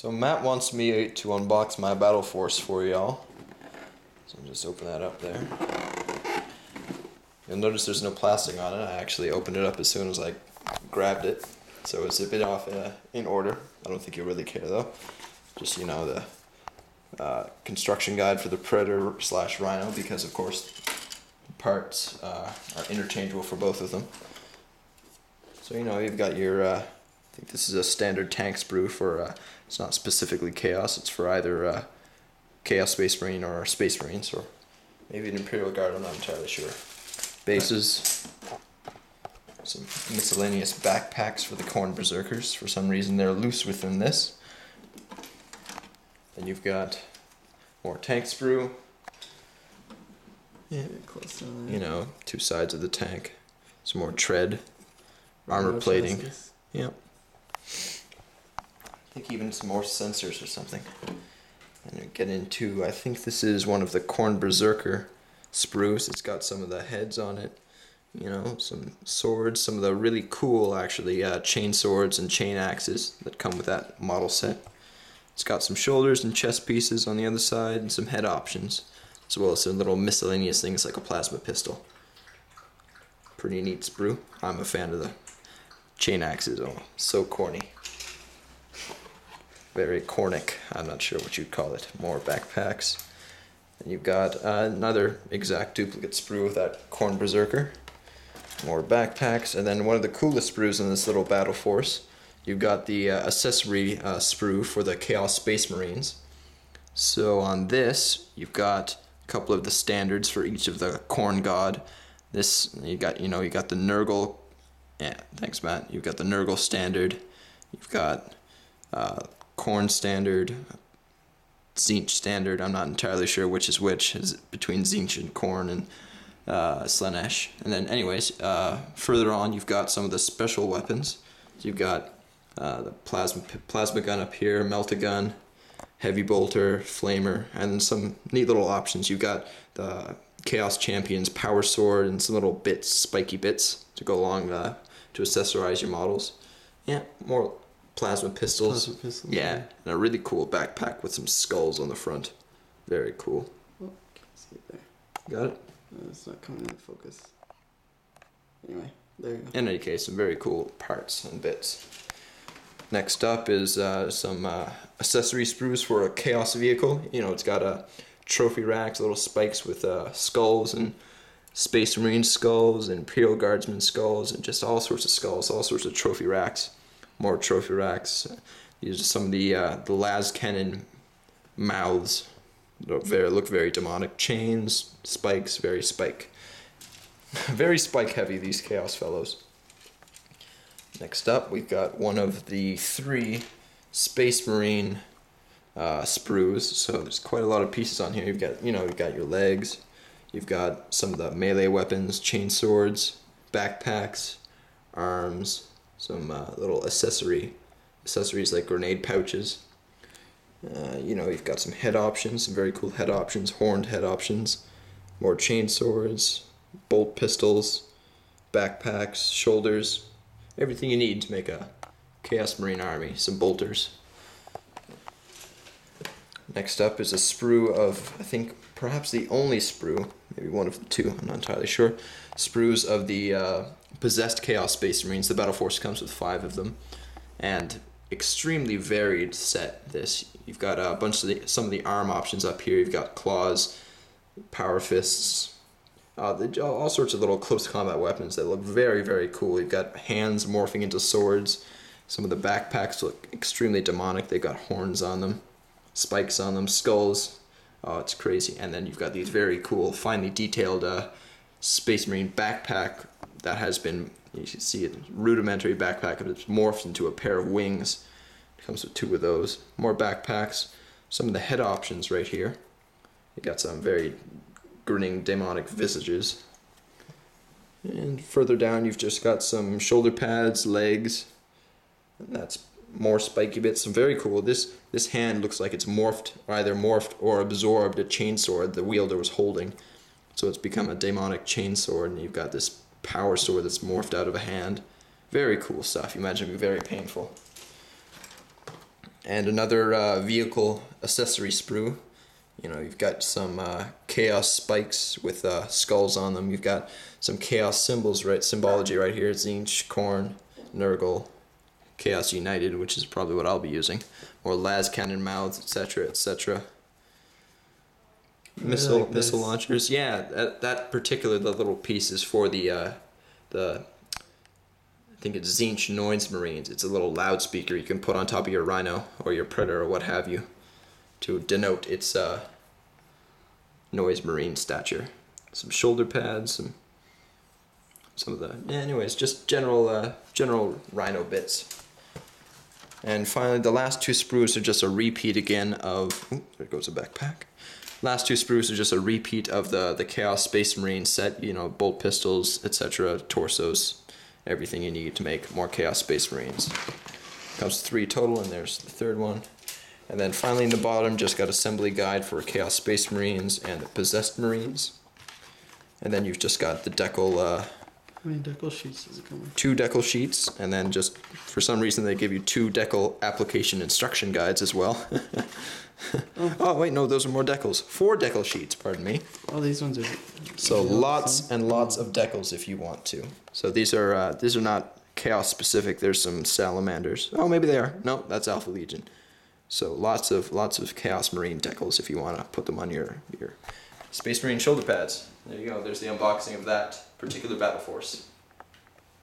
So Matt wants me to unbox my Battleforce for y'all. So I'll just open that up there. You'll notice there's no plastic on it. I actually opened it up as soon as I grabbed it. So it's a bit off in order. I don't think you'll really care though. Just, you know, the construction guide for the Predator / Rhino, because of course parts are interchangeable for both of them. So, you know, you've got your, I think this is a standard tank sprue for, it's not specifically Chaos, it's for either Chaos Space Marine or Space Marines, or maybe an Imperial Guard, I'm not entirely sure. Bases, some miscellaneous backpacks for the Khorne Berserkers. For some reason they're loose within this. Then you've got more tank sprue. Yeah, close to that. You know, two sides of the tank. Some more tread, armor plating. Yep. I think even some more sensors or something. And we get into, I think this is one of the Khorne Berserker sprues. It's got some of the heads on it. You know, some swords, some of the really cool, actually, chain swords and chain axes that come with that model set. It's got some shoulders and chest pieces on the other side and some head options, as well as some little miscellaneous things like a plasma pistol. Pretty neat sprue. I'm a fan of the chain axes. Oh, so corny. Very cornic. I'm not sure what you'd call it. More backpacks. And you've got another exact duplicate sprue of that Khorne Berserker. More backpacks. And then one of the coolest sprues in this little Battleforce, you've got the accessory sprue for the Chaos Space Marines. So on this, you've got a couple of the standards for each of the Khorne God. This, you got the Nurgle. Yeah, thanks, Matt. You've got the Nurgle standard. You've got Khorne standard, Tzeentch standard. I'm not entirely sure which is which. Is between Tzeentch and Khorne and Slaanesh. And then, anyways, further on, you've got some of the special weapons. You've got the plasma gun up here, melt-a-gun, heavy bolter, flamer, and then some neat little options. You've got the Chaos Champion's power sword and some little bits, spiky bits, to go along to accessorize your models. Yeah, more plasma pistols. Yeah, and a really cool backpack with some skulls on the front. Very cool. Oh, can't see it there. Got it? It's not coming into focus. Anyway, there you go. In any case, some very cool parts and bits. Next up is some accessory sprues for a Chaos vehicle. You know, it's got trophy racks, little spikes with skulls and Space Marine skulls and Imperial Guardsman skulls and just all sorts of skulls, all sorts of trophy racks. More trophy racks. These are some of the las cannon mouths. Look very demonic. Chains, spikes, very spike. Very spike heavy, these Chaos fellows. Next up, we've got one of the 3 Space Marine sprues. So there's quite a lot of pieces on here. You've got your legs. You've got some of the melee weapons, chain swords, backpacks, arms, some little accessories like grenade pouches. You've got some head options, some very cool head options, horned head options, more chain swords, bolt pistols, backpacks, shoulders, everything you need to make a Chaos Marine army, some bolters. Next up is a sprue of, I think, perhaps the only sprue, maybe one of the 2, I'm not entirely sure, sprues of the possessed Chaos Space Marines. The Battleforce comes with 5 of them, and extremely varied set. This, you've got a bunch of some of the arm options up here. You've got claws, power fists, all sorts of little close combat weapons that look very, very cool. You've got hands morphing into swords. Some of the backpacks look extremely demonic. They've got horns on them, spikes on them, skulls. Oh, it's crazy. And then you've got these very cool, finely detailed Space Marine backpack that has been, you can see it, rudimentary backpack, but it's morphed into a pair of wings. It comes with 2 of those. More backpacks. Some of the head options right here. You got some very grinning demonic visages. And further down you've just got some shoulder pads, legs, and that's more spiky bits. Some very cool. This hand looks like it's either morphed or absorbed a chainsword the wielder was holding. So it's become a demonic chainsword, and you've got this power sword that's morphed out of a hand. Very cool stuff. You imagine it would be very painful. And another vehicle accessory sprue. You know, you've got some chaos spikes with skulls on them. You've got some chaos symbols, right? Symbology right here. Tzeentch, Khorne, Nurgle, Chaos United, which is probably what I'll be using. Or las cannon mouths, etc., etc. Missile launchers. Yeah, that particular the little piece is for the I think it's Tzeentch Noise Marines. It's a little loudspeaker you can put on top of your Rhino or your Predator or what have you to denote its Noise Marine stature. Some shoulder pads, some of the anyways, just general Rhino bits. And finally, the last two sprues are just a repeat again of. There goes a backpack. Last two sprues are just a repeat of the Chaos Space Marine set. You know, bolt pistols, etc., torsos, everything you need to make more Chaos Space Marines. Comes with 3 total, and there's the third one. And then finally in the bottom, just got assembly guide for Chaos Space Marines and the Possessed Marines. And then you've just got the decal. How many decal sheets does it come with? 2 decal sheets, and then just for some reason they give you 2 decal application instruction guides as well. Oh wait, no, those are more decals. 4 decal sheets, pardon me. Oh, these ones are. So lots and lots of decals if you want to. So these are not chaos specific. There's some salamanders. Oh, maybe they are. No, that's Alpha Legion. So lots of Chaos Marine decals if you want to put them on your Space Marine shoulder pads. There you go. There's the unboxing of that particular Battleforce.